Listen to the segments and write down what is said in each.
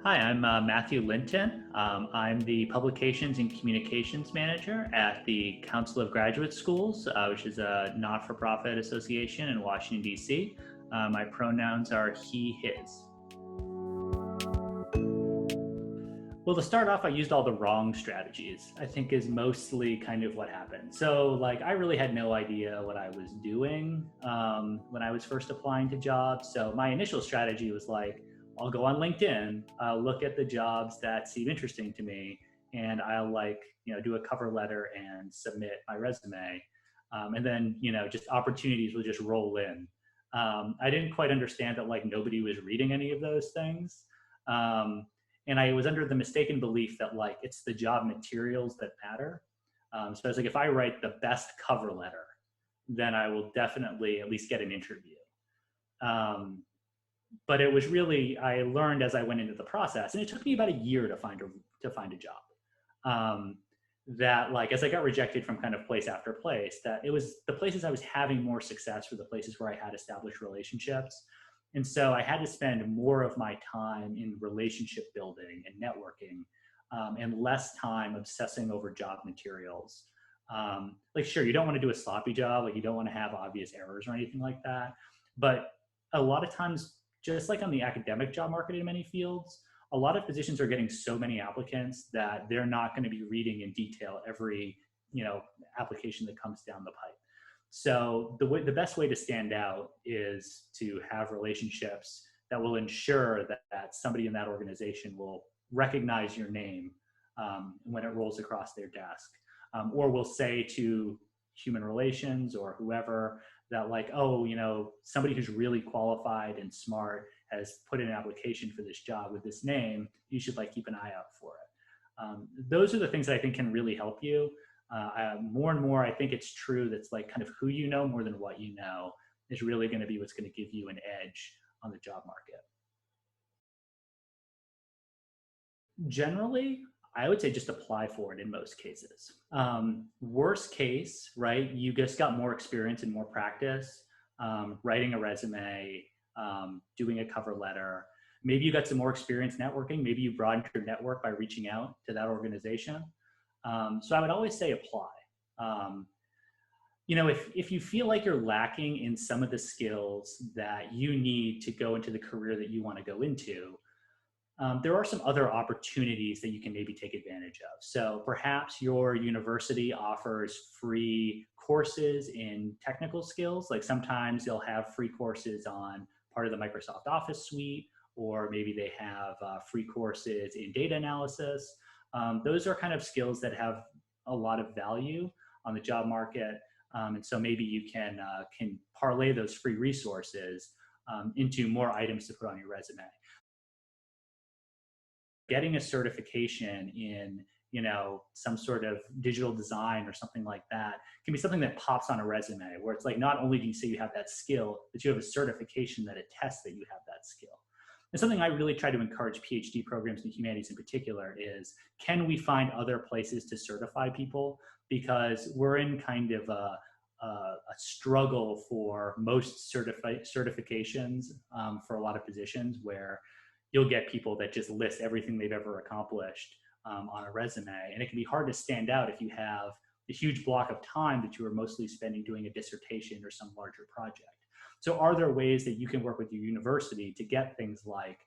Hi, I'm Matthew Linton. I'm the Publications and Communications Manager at the Council of Graduate Schools, which is a not-for-profit association in Washington, D.C. My pronouns are he, his. Well, to start off, I used all the wrong strategies, I think is mostly kind of what happened. So, I really had no idea what I was doing when I was first applying to jobs. So, my initial strategy was I'll go on LinkedIn, I'll look at the jobs that seem interesting to me, and I'll do a cover letter and submit my resume. And then, just opportunities will just roll in. I didn't quite understand that nobody was reading any of those things. And I was under the mistaken belief that it's the job materials that matter. So I was if I write the best cover letter, then I will definitely at least get an interview. But it was really, I learned as I went into the process, and it took me about a year to find a job. That as I got rejected from kind of place after place, that it was the places I was having more success were the places where I had established relationships. And so I had to spend more of my time in relationship building and networking, and less time obsessing over job materials. Sure, you don't want to do a sloppy job, you don't want to have obvious errors or anything like that. But a lot of times, just like on the academic job market in many fields, a lot of positions are getting so many applicants that they're not going to be reading in detail every application that comes down the pipe. So the best way to stand out is to have relationships that will ensure that somebody in that organization will recognize your name when it rolls across their desk, or will say to human relations or whoever that somebody who's really qualified and smart has put in an application for this job with this name, you should keep an eye out for it. Those are the things that I think can really help you. More and more, I think it's true that's kind of who you know more than what you know is really going to be what's going to give you an edge on the job market. Generally, I would say just apply for it in most cases. Worst case, right, you just got more experience and more practice writing a resume, doing a cover letter. Maybe you got some more experience networking. Maybe you broadened your network by reaching out to that organization. So I would always say apply. If you feel like you're lacking in some of the skills that you need to go into the career that you want to go into, there are some other opportunities that you can maybe take advantage of. So perhaps your university offers free courses in technical skills. Sometimes they'll have free courses on part of the Microsoft Office suite, or maybe they have free courses in data analysis. Those are kind of skills that have a lot of value on the job market. And so maybe you can parlay those free resources into more items to put on your resume. Getting a certification in some sort of digital design or something like that can be something that pops on a resume, where it's not only do you say you have that skill, but you have a certification that attests that you have that skill. And something I really try to encourage PhD programs in humanities in particular is, can we find other places to certify people? Because we're in kind of a struggle for most certifications for a lot of positions, where you'll get people that just list everything they've ever accomplished on a resume. And it can be hard to stand out if you have a huge block of time that you are mostly spending doing a dissertation or some larger project. So are there ways that you can work with your university to get things like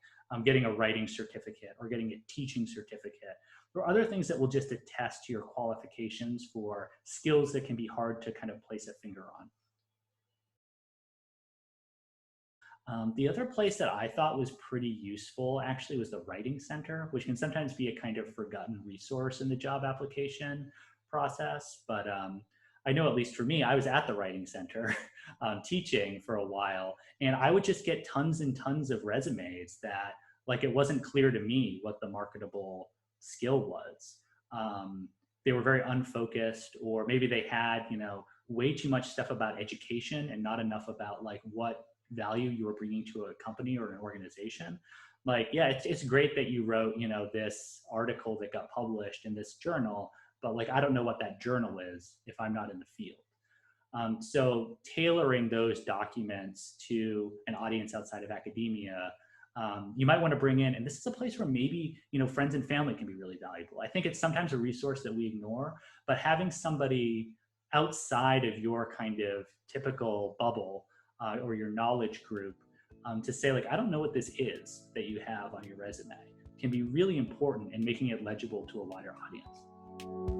getting a writing certificate or getting a teaching certificate, or other things that will just attest to your qualifications for skills that can be hard to kind of place a finger on? The other place that I thought was pretty useful actually was the Writing Center, which can sometimes be a kind of forgotten resource in the job application process. But I know, at least for me, I was at the Writing Center teaching for a while, and I would just get tons and tons of resumes that it wasn't clear to me what the marketable skill was. They were very unfocused, or maybe they had way too much stuff about education and not enough about what value you were bringing to a company or an organization. Yeah, it's great that you wrote this article that got published in this journal, but I don't know what that journal is if I'm not in the field. So tailoring those documents to an audience outside of academia you might want to bring in, and this is a place where maybe, friends and family can be really valuable. I think it's sometimes a resource that we ignore, but having somebody outside of your kind of typical bubble or your knowledge group to say, like, I don't know what this is that you have on your resume, can be really important in making it legible to a wider audience.